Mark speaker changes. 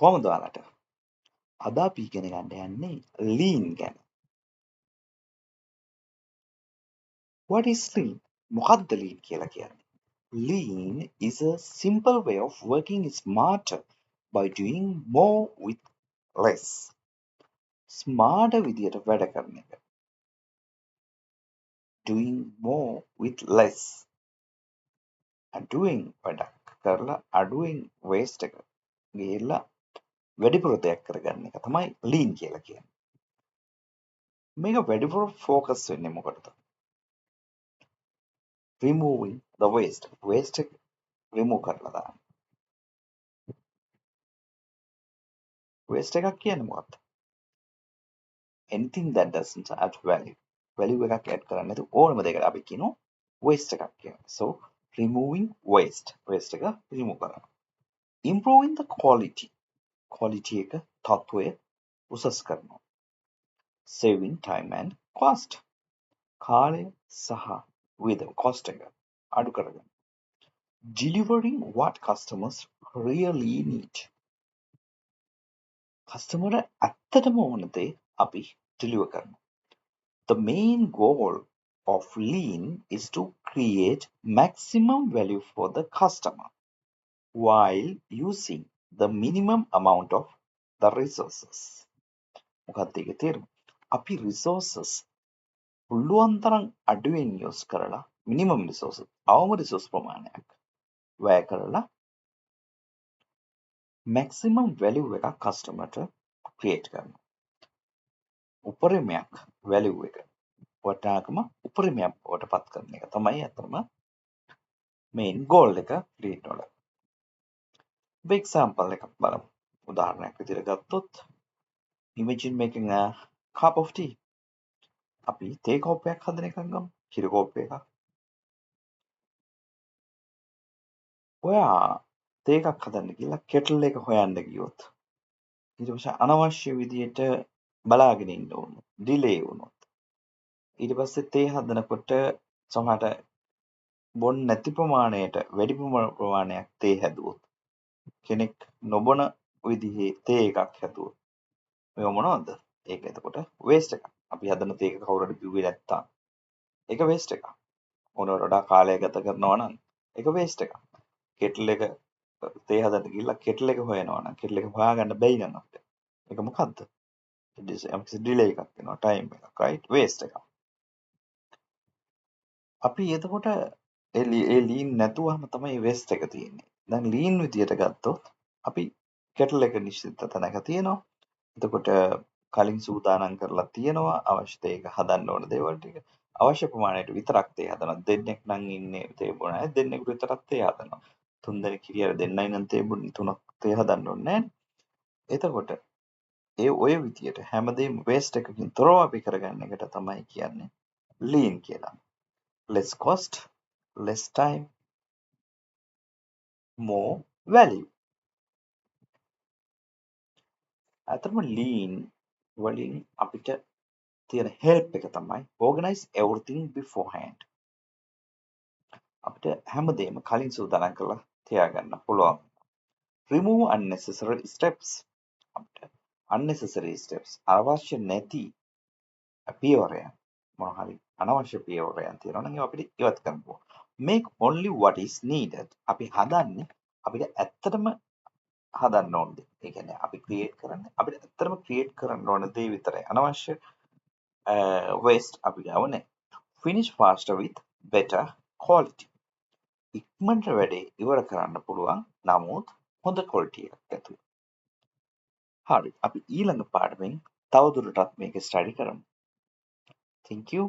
Speaker 1: කොහොමද ඔයාලට? අද අපි ඉගෙන ගන්න යන්නේ lean ගැන. What is lean? මොකක්ද lean කියලා කියන්නේ? Lean is a simple way of working smarter by doing more with less. Smarter විදියට වැඩ කරන එක. Doing more with less. doing වැඩක් කරලා අඩුවෙන් waste එක ගිහිල්ලා වැඩිපුර දෙයක් කරගන්න එක තමයි lean කියලා කියන්නේ. මේක වැඩිපුර focus වෙන්නේ මොකටද? Removing the waste. Waste එක remove කරලා දාන්න. waste එකක් කියන්නේ මොකක්ද? anything that doesn't add value. value එකක් add කරන්නේ නැතුව ඕනම දෙයකට අපි කියනවා waste එකක් කියලා. so removing waste. waste එක remove කරනවා. improving the quality. quality එක තත්ත්වය උසස් කරනවා. saving time and cost. කාලය සහ වියදම cost එක අඩු කරගන්න. delivering what customers really need. customer ඇත්තටම ඕන දේ අපි deliver කරනවා. The main goal of lean is to create maximum value for the customer while using the minimum amount of the resources. මොකක්ද ඒකේ තේරුම? අපි resources පුළුවන් තරම් අඩුවෙන් use කරලා minimum resources අවම resource ප්‍රමාණයක් වැය කරලා maximum value එකක් customer ට create කරනවා. උපරිමයක් value එක වටිනාකම උපරිමයක් බවට පත් කරන එක තමයි අතරම main goal එක lean වල. example එකක් බලමු. උදාහරණයක් විදිහට ගත්තොත් imagine making a cup of tea. අපි තේ කෝප්පයක් හදන එකක් ගමු. කිරි කෝප්ප එකක්. ඔයා තේ එකක් හදන්න කියලා කෙටල් එක හොයන්න ගියොත් ඊට පස්සේ අනවශ්‍ය විදියට බලාගෙන ඉන්න ඕන. ඩිලේ වුණොත්. ඊට පස්සේ තේ හදනකොට සමහරට බොන්න නැති ප්‍රමාණයට වැඩි ප්‍රමාණයක් තේ හැදුවොත් කෙනෙක් නොබොන විදිහේ තේ එකක් හැදුවොත් මේක මොනවද? ඒක එතකොට waste එකක්. අපි හදන තේ එක කවුරු හරි බිව්වේ නැත්තම් ඒක waste එකක්. ඕනවට වඩා කාලය ගත කරනවා නම් ඒක waste එකක්. කෙටල් එක තේ හදන්න ගිහලා කෙටල් එක හොයනවා නම් කෙටල් එක හොයාගන්න බැයි නම් අපිට ඒක මොකද්ද? ඩිලේ එකක් වෙනවා ටයිම් එකක් right waste එකක්. අපි එතකොට ඒ ලීන් නැතුවම තමයි waste එක තියෙන්නේ. දැන් ලීන් විදියට ගත්තොත් අපි කෙටල් එක නිශ්චිත තැනක තියෙනවා. එතකොට කලින් සූදානම් කරලා තියෙනවා අවශ්‍ය තේ එක හදන්න ඕන දේවල් ටික. අවශ්‍ය ප්‍රමාණයට විතරක් තේ හදනවා. දෙන්නෙක් නම් ඉන්නේ තේ බොන අය දෙන්නෙකුට විතරක් තේ හදනවා. තුන් දෙනෙක් හිටියර දෙන්නයි නම් තේ බොන තුනක් තේ හදන්න ඕනේ නැහැ. එතකොට ඔය විදියට හැමදේම waste එකකින් තොරව අපි කරගන්න එකට තමයි කියන්නේ lean කියලා. less cost, less time, more value. අතරම lean වලින් අපිට තියෙන help එක තමයි organize everything beforehand. අපිට හැමදේම කලින් සූදානම් කරලා තියාගන්න පුළුවන්. remove unnecessary steps. අපිට unnecessary steps අවශ්‍ය නැති පියවරයන් මොනවා හරි අනවශ්‍ය පියවරයන් තියෙනවා නම් ඒවා අපිට ඉවත් කරන්න පුළුවන්. make only what is needed. අපි හදන්නේ අපිට ඇත්තටම හදන්න ඕන දේ. ඒ කියන්නේ අපි ක්‍රියේට් කරන්නේ අපිට ඇත්තටම ක්‍රියේට් කරන්න ඕන දේ විතරයි. අනවශ්‍ය waste අපි ගාව නැහැ. finish faster with better quality. ඉක්මනට වැඩේ ඉවර කරන්න පුළුවන් නමුත් හොඳ quality එකක් ඇතුව. හරි අපි ඊළඟ පාඩමෙන් තවදුරටත් මේක ස්ටඩි කරමු. Thank you.